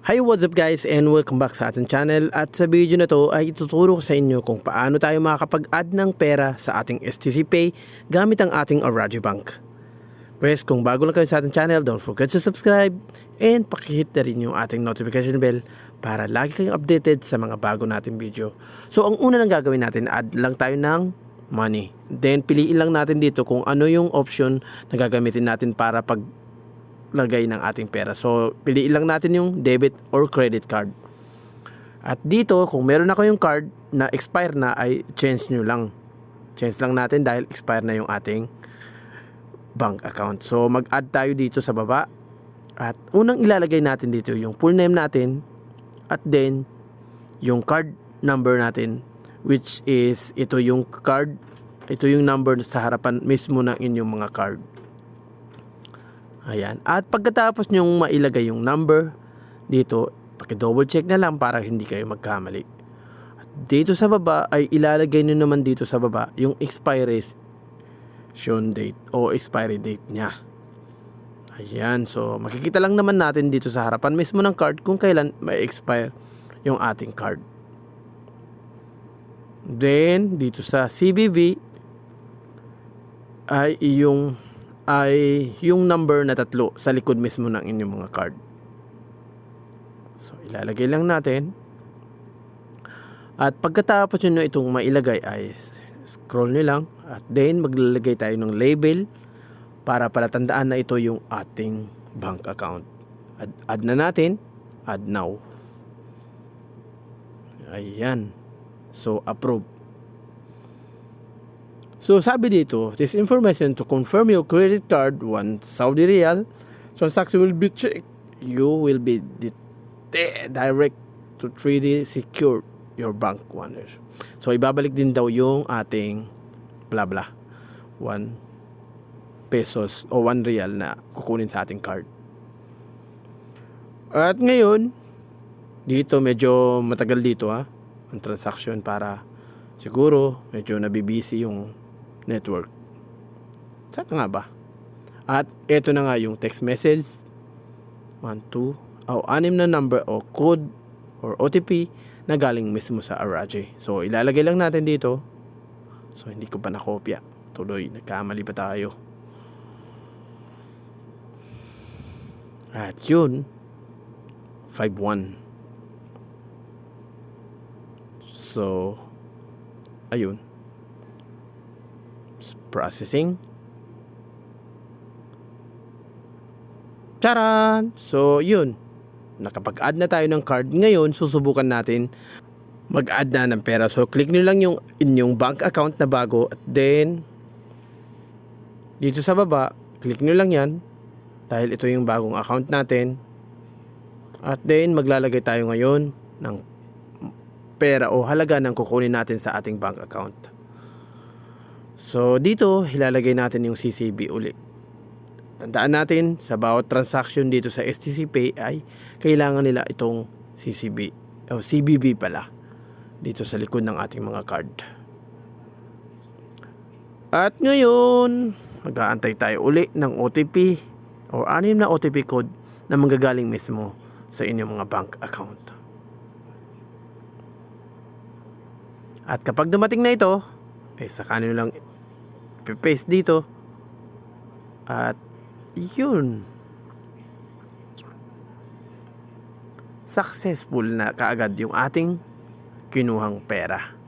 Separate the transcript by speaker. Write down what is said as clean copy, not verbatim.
Speaker 1: Hi, what's up guys and welcome back sa ating channel. At sa video na to ay ituturo ko sa inyo kung paano tayo makakapag-add ng pera sa ating STC Pay gamit ang ating Araji Bank. Pwes kung bago lang kayo sa ating channel, don't forget to subscribe and pakihit na rin yung ating notification bell para lagi kayong updated sa mga bago nating video. So ang una nang gagawin natin, add lang tayo ng money. Then piliin lang natin dito kung ano yung option na gagamitin natin para lagay ng ating pera. So, piliin lang natin yung debit or credit card. At dito, kung meron na kayong card na expire na, ay change nyo lang. Change lang natin dahil expire na yung ating bank account. So, mag-add tayo dito sa baba. At unang ilalagay natin dito yung full name natin. At then, yung card number natin. Which is, ito yung card. Ito yung number sa harapan mismo ng inyong mga card. Ayan. At pagkatapos nyong mailagay yung number dito, paki-double check na lang para hindi kayo magkamali. At dito sa baba ay ilalagay nyo naman dito sa baba yung expiration date o expiry date niya. Ayan. So, makikita lang naman natin dito sa harapan mismo ng card kung kailan may expire yung ating card. Then, dito sa CVV ay yung number na 3 sa likod mismo ng inyong mga card. So, ilalagay lang natin. At pagkatapos nyo itong mailagay ay scroll nyo lang. At then, maglalagay tayo ng label para palatandaan na ito yung ating bank account. Add na natin. Add now. Ayan. So, approve. So, sabi dito, this information to confirm your credit card, 1 Saudi Riyal, transaction will be checked. You will be direct to 3D secure your bank wonders. So, ibabalik din daw yung ating blah blah 1 pesos o 1 Riyal na kukunin sa ating card. At ngayon, dito medyo matagal dito ang transaction para siguro medyo nabibisi yung network. Saan nga ba? At ito na nga yung text message 1, 2 o 6 na number o code or OTP na galing mismo sa Araji. So ilalagay lang natin dito. So hindi ko pa nakopya. Tuloy, nagkamali pa tayo. At yun 5-1. So ayun, processing. Charan! So, yun. Nakapag-add na tayo ng card. Ngayon, susubukan natin mag-add na ng pera. So, click nyo lang yung inyong bank account na bago. At then, dito sa baba, click nyo lang yan. Dahil ito yung bagong account natin. At then, maglalagay tayo ngayon ng pera o halaga ng kukunin natin sa ating bank account. So, dito, ilalagay natin yung CCB ulit. Tandaan natin, sa bawat transaction dito sa STC Pay ay kailangan nila itong CCB o CBB pala dito sa likod ng ating mga card. At ngayon, mag-aantay tayo uli ng OTP o 6 na OTP code na manggagaling mismo sa inyong mga bank account. At kapag dumating na ito, saka nyo lang paste dito. At yun, successful na kaagad yung ating kinuhang pera.